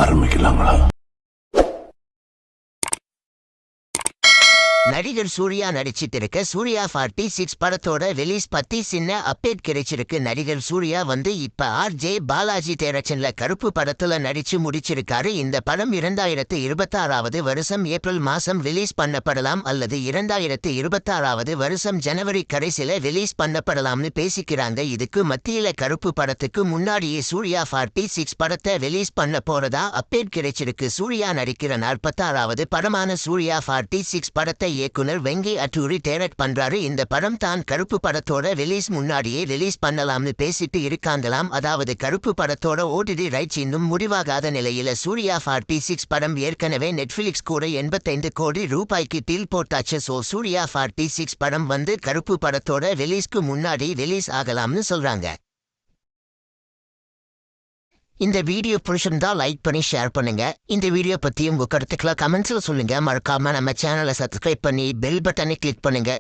ஆரம்பிக்கலாங்களா? நடிகர் சூர்யா நடிச்சிட்டு இருக்க சூர்யா 46 படத்தோட ரிலீஸ் பத்தி சின்ன அப்டேட் கிடைச்சிருக்கு. நடிகர் சூர்யா இப்ப ஆர்ஜே பாலாஜி டைரக்ஷன்ல கருப்பு படத்துல நடிச்சு முடிச்சிருக்காரு. இந்த படம் 2026 வருஷம் ஏப்ரல் மாசம் ரிலீஸ் பண்ணப்படலாம் அல்லது 2026 வருஷம் ஜனவரி கடைசியில ரிலீஸ் பண்ணப்படலாம்னு பேசிக்கிறாங்க. இதுக்கு மத்தியில கருப்பு படத்துக்கு முன்னாடியே சூர்யா 46 படத்தை ரிலீஸ் பண்ண போறதா அப்டேட் கிடைச்சிருக்கு. சூர்யா நடிக்கிற 46வது படமான சூர்யா 46 படத்தை இயக்குனர் வெங்கி அட்டூரி டைரக்ட் பண்றாரு. இந்த படம் தான் கருப்பு படத்தோட ரிலீஸ் முன்னாடியே ரிலீஸ் பண்ணலாம்னு பேசிட்டு இருக்காங்களாம். அதாவது கருப்பு படத்தோட ஓடிடி ரைட்ஸ் இன்னும் முடிவாகாத நிலையில சூர்யா 46 படம் ஏற்கனவே நெட்ஃபிளிக்ஸ் கூட 85 கோடி ரூபாய்க்கு டீல் போட்டாச்சு. சோ சூர்யா 46 படம் கருப்பு படத்தோட ரிலீஸ்க்கு முன்னாடி ரிலீஸ் ஆகலாம்னு சொல்றாங்க. இந்த வீடியோ பிடிச்சிருந்தா லைக் பண்ணி ஷேர் பண்ணுங்க. இந்த வீடியோ பத்தி உங்க கருத்துக்களை கமெண்ட்ஸ்ல சொல்லுங்க. மறக்காம நம்ம சேனலை சப்ஸ்கிரைப் பண்ணி பெல் பட்டனை கிளிக் பண்ணுங்க.